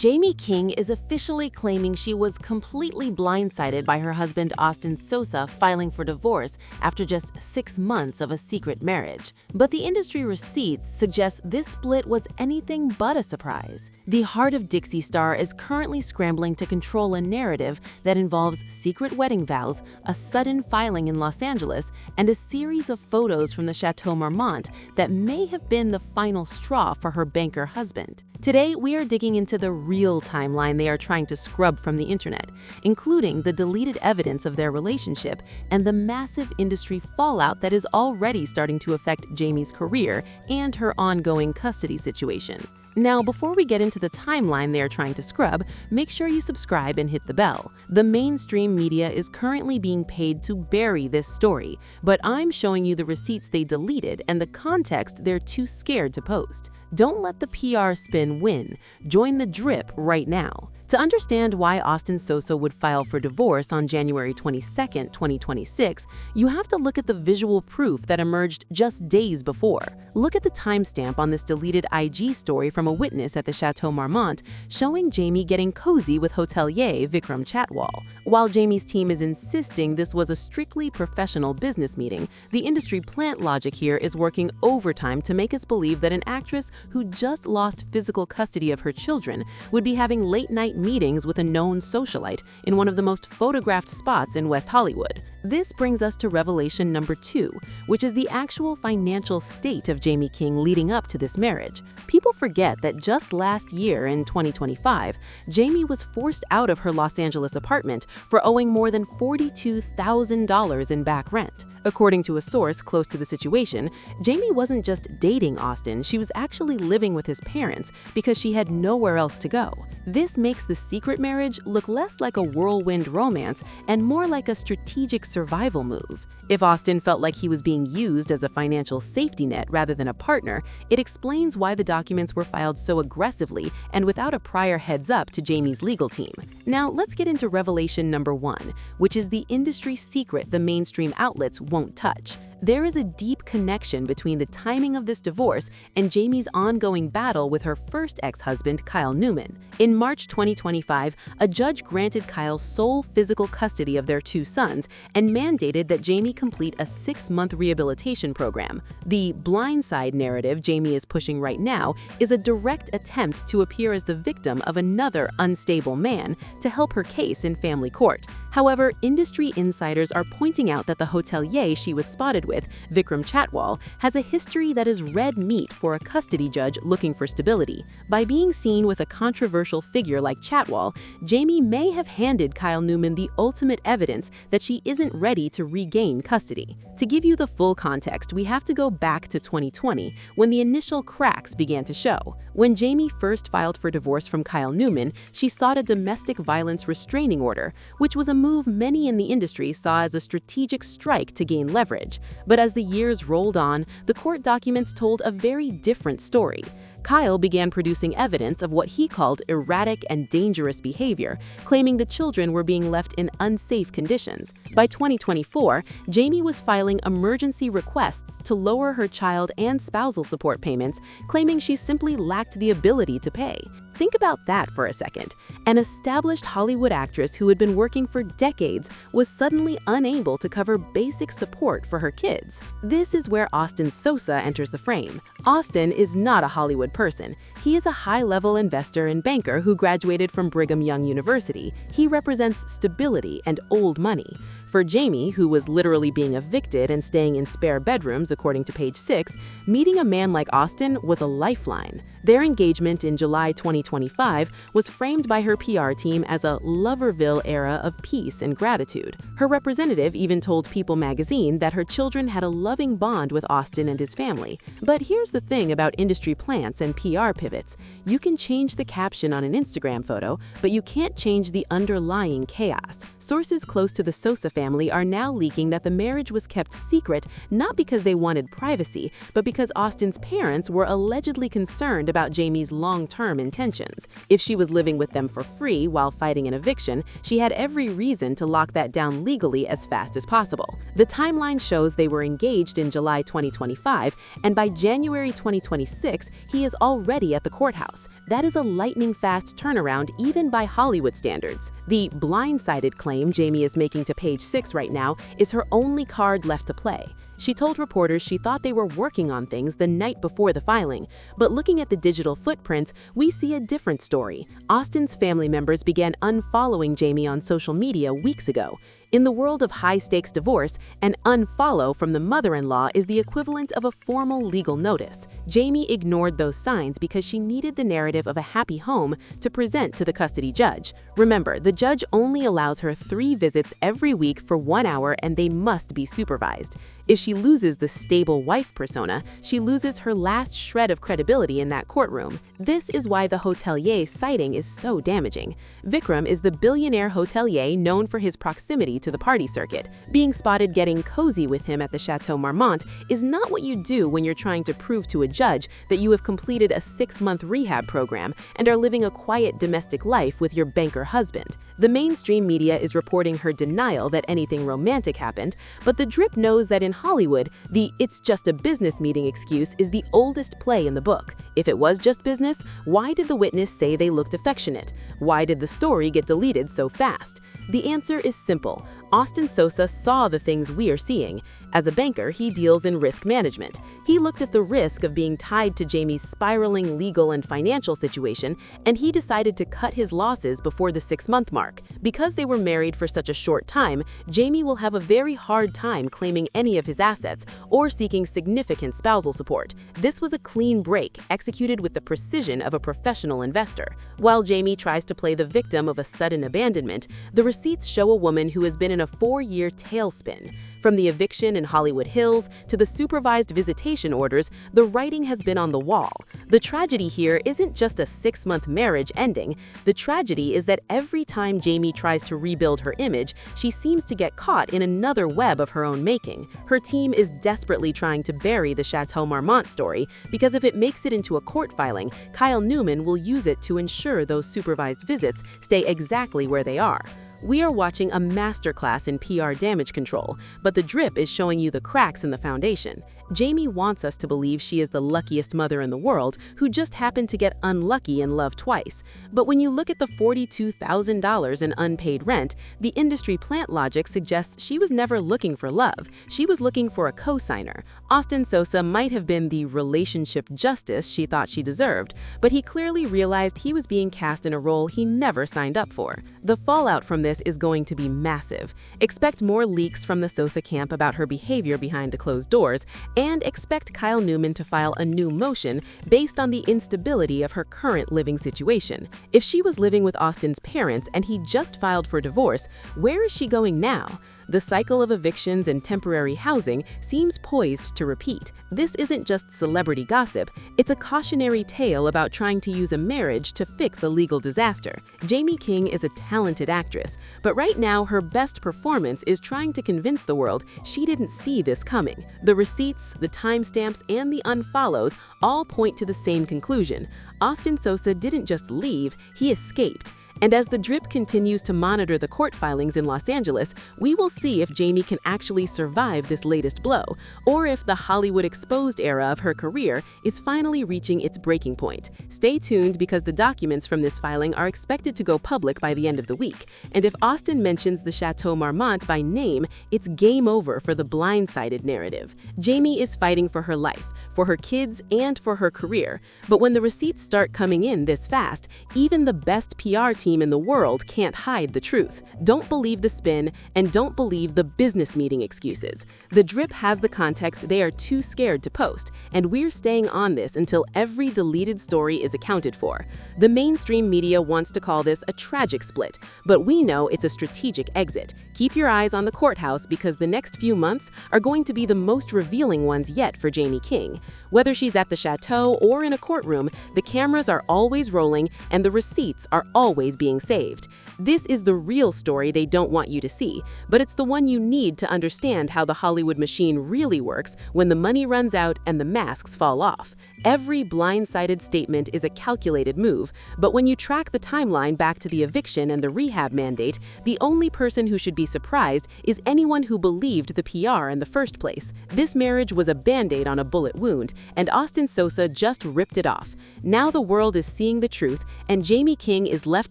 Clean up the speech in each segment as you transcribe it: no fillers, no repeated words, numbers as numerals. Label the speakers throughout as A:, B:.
A: Jaime King is officially claiming she was completely blindsided by her husband Austin Sosa filing for divorce after just 6 months of a secret marriage. But the industry receipts suggest this split was anything but a surprise. The Heart of Dixie star is currently scrambling to control a narrative that involves secret wedding vows, a sudden filing in Los Angeles, and a series of photos from the Chateau Marmont that may have been the final straw for her banker husband. Today, we are digging into the real timeline they are trying to scrub from the internet, including the deleted evidence of their relationship and the massive industry fallout that is already starting to affect Jaime's career and her ongoing custody situation. Now, before we get into the timeline they are trying to scrub, make sure you subscribe and hit the bell. The mainstream media is currently being paid to bury this story, but I'm showing you the receipts they deleted and the context they're too scared to post. Don't let the PR spin win. Join the drip right now. To understand why Austin Sosa would file for divorce on January 22, 2026, you have to look at the visual proof that emerged just days before. Look at the timestamp on this deleted IG story from a witness at the Chateau Marmont showing Jaime getting cozy with hotelier Vikram Chatwal. While Jaime's team is insisting this was a strictly professional business meeting, the industry plant logic here is working overtime to make us believe that an actress who just lost physical custody of her children would be having late-night meetings with a known socialite in one of the most photographed spots in West Hollywood. This brings us to revelation number 2, which is the actual financial state of Jaime King leading up to this marriage. People forget that just last year, in 2025, Jaime was forced out of her Los Angeles apartment for owing more than $42,000 in back rent. According to a source close to the situation, Jaime wasn't just dating Austin, she was actually living with his parents because she had nowhere else to go. This makes the secret marriage look less like a whirlwind romance and more like a strategic survival move. If Austin felt like he was being used as a financial safety net rather than a partner, it explains why the documents were filed so aggressively and without a prior heads up to Jaime's legal team. Now, let's get into revelation number 1, which is the industry secret the mainstream outlets won't touch. There is a deep connection between the timing of this divorce and Jaime's ongoing battle with her first ex-husband, Kyle Newman. In March 2025, a judge granted Kyle sole physical custody of their 2 sons and mandated that Jaime complete a 6-month rehabilitation program. The blindside narrative Jaime is pushing right now is a direct attempt to appear as the victim of another unstable man to help her case in family court. However, industry insiders are pointing out that the hotelier she was spotted with, Vikram Chatwal, has a history that is red meat for a custody judge looking for stability. By being seen with a controversial figure like Chatwal, Jaime may have handed Kyle Newman the ultimate evidence that she isn't ready to regain custody. To give you the full context, we have to go back to 2020, when the initial cracks began to show. When Jaime first filed for divorce from Kyle Newman, she sought a domestic violence restraining order, which was a move many in the industry saw as a strategic strike to gain leverage. But as the years rolled on, the court documents told a very different story. Kyle began producing evidence of what he called erratic and dangerous behavior, claiming the children were being left in unsafe conditions. By 2024, Jaime was filing emergency requests to lower her child and spousal support payments, claiming she simply lacked the ability to pay. Think about that for a second. An established Hollywood actress who had been working for decades was suddenly unable to cover basic support for her kids. This is where Austin Sosa enters the frame. Austin is not a Hollywood person. He is a high-level investor and banker who graduated from Brigham Young University. He represents stability and old money. For Jaime, who was literally being evicted and staying in spare bedrooms, according to page 6, meeting a man like Austin was a lifeline. Their engagement in July 2025 was framed by her PR team as a Loverville era of peace and gratitude. Her representative even told People magazine that her children had a loving bond with Austin and his family. But here's the thing about industry plants and PR pivots. You can change the caption on an Instagram photo, but you can't change the underlying chaos. Sources close to the Sosa family are now leaking that the marriage was kept secret not because they wanted privacy, but because Austin's parents were allegedly concerned about Jaime's long-term intentions. If she was living with them for free while fighting an eviction, she had every reason to lock that down legally as fast as possible. The timeline shows they were engaged in July 2025, and by January 2026, he is already at the courthouse. That is a lightning-fast turnaround even by Hollywood standards. The blindsided claim Jaime is making to Page 6 right now is her only card left to play. She told reporters she thought they were working on things the night before the filing, but looking at the digital footprints, we see a different story. Austin's family members began unfollowing Jaime on social media weeks ago. In the world of high-stakes divorce, an unfollow from the mother-in-law is the equivalent of a formal legal notice. Jaime ignored those signs because she needed the narrative of a happy home to present to the custody judge. Remember, the judge only allows her 3 visits every week for 1 hour, and they must be supervised. If she loses the stable wife persona, she loses her last shred of credibility in that courtroom. This is why the hotelier sighting is so damaging. Vikram is the billionaire hotelier known for his proximity to the party circuit. Being spotted getting cozy with him at the Chateau Marmont is not what you do when you're trying to prove to a judge that you have completed a 6-month rehab program and are living a quiet domestic life with your banker husband. The mainstream media is reporting her denial that anything romantic happened, but the Drip knows that in Hollywood, the "it's just a business meeting" excuse is the oldest play in the book. If it was just business, why did the witness say they looked affectionate? Why did the story get deleted so fast? The answer is simple. Austin Sosa saw the things we are seeing. As a banker, he deals in risk management. He looked at the risk of being tied to Jaime's spiraling legal and financial situation, and he decided to cut his losses before the 6-month mark. Because they were married for such a short time, Jaime will have a very hard time claiming any of his assets or seeking significant spousal support. This was a clean break, executed with the precision of a professional investor. While Jaime tries to play the victim of a sudden abandonment, the receipts show a woman who has been in a 4-year tailspin. From the eviction in Hollywood Hills to the supervised visitation orders, the writing has been on the wall. The tragedy here isn't just a 6-month marriage ending. The tragedy is that every time Jaime tries to rebuild her image, she seems to get caught in another web of her own making. Her team is desperately trying to bury the Chateau Marmont story because if it makes it into a court filing, Kyle Newman will use it to ensure those supervised visits stay exactly where they are. We are watching a masterclass in PR damage control, but the Drip is showing you the cracks in the foundation. Jaime wants us to believe she is the luckiest mother in the world who just happened to get unlucky in love twice. But when you look at the $42,000 in unpaid rent, the industry plant logic suggests she was never looking for love. She was looking for a co-signer. Austin Sosa might have been the relationship justice she thought she deserved, but he clearly realized he was being cast in a role he never signed up for. The fallout from this is going to be massive. Expect more leaks from the Sosa camp about her behavior behind closed doors, and expect Kyle Newman to file a new motion based on the instability of her current living situation. If she was living with Austin's parents and he just filed for divorce, where is she going now? The cycle of evictions and temporary housing seems poised to repeat. This isn't just celebrity gossip, it's a cautionary tale about trying to use a marriage to fix a legal disaster. Jaime King is a talented actress, but right now her best performance is trying to convince the world she didn't see this coming. The receipts, the timestamps, and the unfollows all point to the same conclusion. Austin Sosa didn't just leave, he escaped. And as the Drip continues to monitor the court filings in Los Angeles, we will see if Jaime can actually survive this latest blow, or if the Hollywood exposed era of her career is finally reaching its breaking point. Stay tuned because the documents from this filing are expected to go public by the end of the week, and if Austin mentions the Chateau Marmont by name, it's game over for the blindsided narrative. Jaime is fighting for her life, for her kids, and for her career. But when the receipts start coming in this fast, even the best PR team in the world can't hide the truth. Don't believe the spin, and don't believe the business meeting excuses. The Drip has the context they are too scared to post, and we're staying on this until every deleted story is accounted for. The mainstream media wants to call this a tragic split, but we know it's a strategic exit. Keep your eyes on the courthouse because the next few months are going to be the most revealing ones yet for Jaime King. Whether she's at the Chateau or in a courtroom, the cameras are always rolling and the receipts are always being saved. This is the real story they don't want you to see, but it's the one you need to understand how the Hollywood machine really works when the money runs out and the masks fall off. Every blindsided statement is a calculated move, but when you track the timeline back to the eviction and the rehab mandate, the only person who should be surprised is anyone who believed the PR in the first place. This marriage was a band-aid on a bullet wound, and Austin Sosa just ripped it off. Now the world is seeing the truth, and Jaime King is left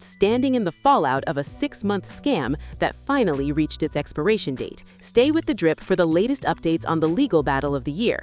A: standing in the fallout of a 6-month scam that finally reached its expiration date. Stay with The Drip for the latest updates on the legal battle of the year.